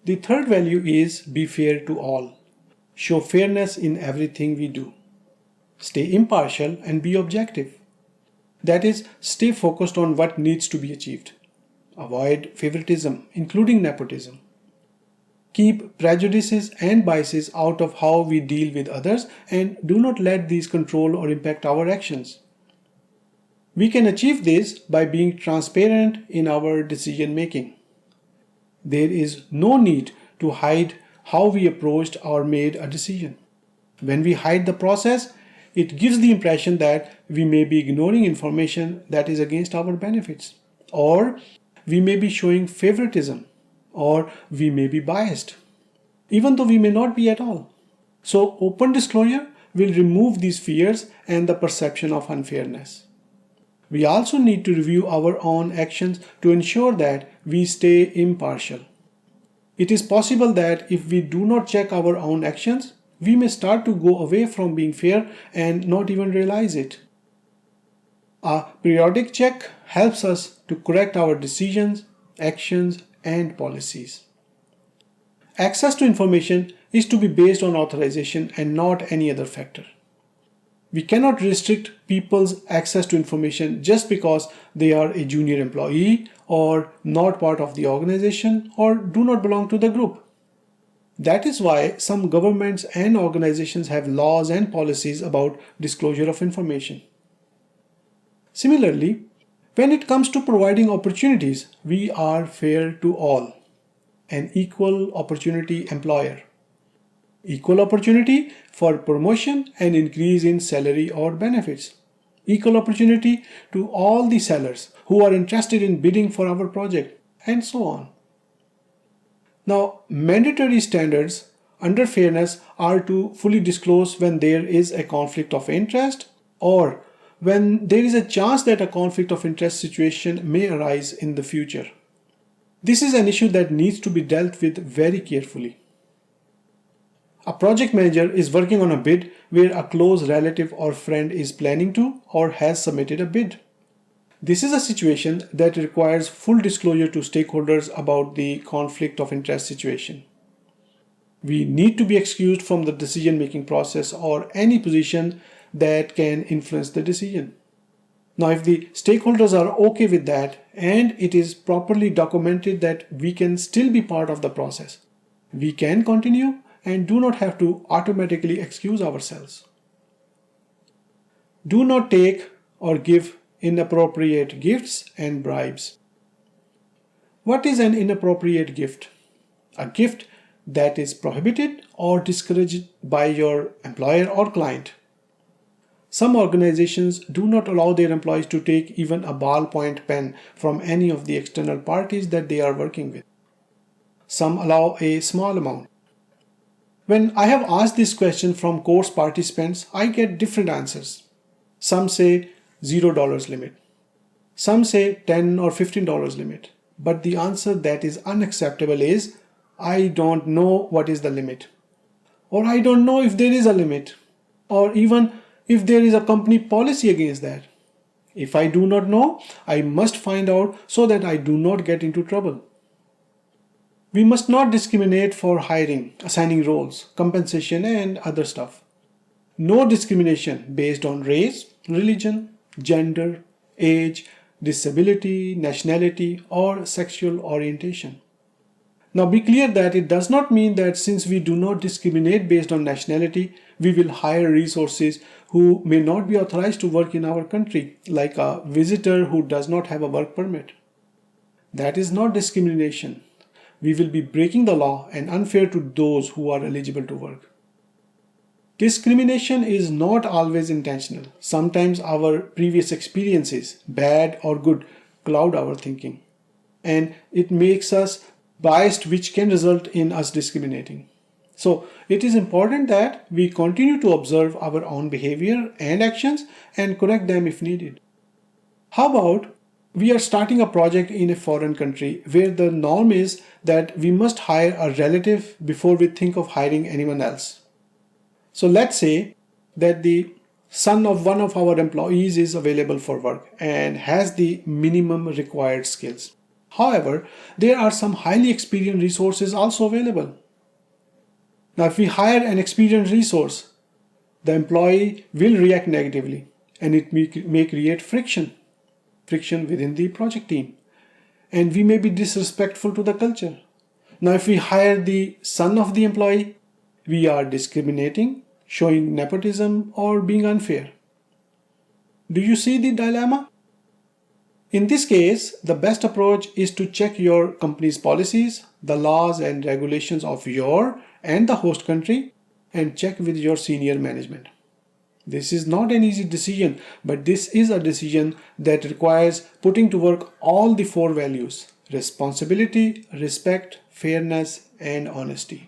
The third value is be fair to all. Show fairness in everything we do. Stay impartial and be objective. That is, stay focused on what needs to be achieved. Avoid favoritism, including nepotism. Keep prejudices and biases out of how we deal with others and do not let these control or impact our actions. We can achieve this by being transparent in our decision making. There is no need to hide how we approached or made a decision. When we hide the process, it gives the impression that we may be ignoring information that is against our benefits, or we may be showing favoritism, or we may be biased, even though we may not be at all. So open disclosure will remove these fears and the perception of unfairness. We also need to review our own actions to ensure that we stay impartial. It is possible that if we do not check our own actions, we may start to go away from being fair and not even realize it. A periodic check helps us to correct our decisions, actions, and policies. Access to information is to be based on authorization and not any other factor. We cannot restrict people's access to information just because they are a junior employee or not part of the organization or do not belong to the group. That is why some governments and organizations have laws and policies about disclosure of information. Similarly, when it comes to providing opportunities, we are fair to all, an equal opportunity employer. Equal opportunity for promotion and increase in salary or benefits. Equal opportunity to all the sellers who are interested in bidding for our project, and so on. Now, mandatory standards under fairness are to fully disclose when there is a conflict of interest or when there is a chance that a conflict of interest situation may arise in the future. This is an issue that needs to be dealt with very carefully. A project manager is working on a bid where a close relative or friend is planning to or has submitted a bid. This is a situation that requires full disclosure to stakeholders about the conflict of interest situation. We need to be excused from the decision-making process or any position that can influence the decision. Now, if the stakeholders are okay with that and it is properly documented that we can still be part of the process, we can continue and do not have to automatically excuse ourselves. Do not take or give inappropriate gifts and bribes. What is an inappropriate gift? A gift that is prohibited or discouraged by your employer or client. Some organizations do not allow their employees to take even a ballpoint pen from any of the external parties that they are working with. Some allow a small amount. When I have asked this question from course participants, I get different answers. Some say $0 limit. Some say $10 or $15 limit. But the answer that is unacceptable is, I don't know what is the limit. Or I don't know if there is a limit. Or even if there is a company policy against that. If I do not know, I must find out so that I do not get into trouble. We must not discriminate for hiring, assigning roles, compensation, and other stuff. No discrimination based on race, religion, gender, age, disability, nationality, or sexual orientation. Now be clear that it does not mean that since we do not discriminate based on nationality, we will hire resources who may not be authorized to work in our country, like a visitor who does not have a work permit. That is not discrimination. We will be breaking the law and unfair to those who are eligible to work. Discrimination is not always intentional. Sometimes our previous experiences, bad or good, cloud our thinking. And it makes us biased, which can result in us discriminating. So it is important that we continue to observe our own behavior and actions and correct them if needed. How about we are starting a project in a foreign country where the norm is that we must hire a relative before we think of hiring anyone else. So let's say that the son of one of our employees is available for work and has the minimum required skills. However, there are some highly experienced resources also available. Now, if we hire an experienced resource, the employee will react negatively and it may create friction within the project team. And we may be disrespectful to the culture. Now, if we hire the son of the employee, we are discriminating, showing nepotism, or being unfair. Do you see the dilemma? In this case, the best approach is to check your company's policies, the laws and regulations of your and the host country, and check with your senior management. This is not an easy decision, but this is a decision that requires putting to work all the 4 values: responsibility, respect, fairness, and honesty.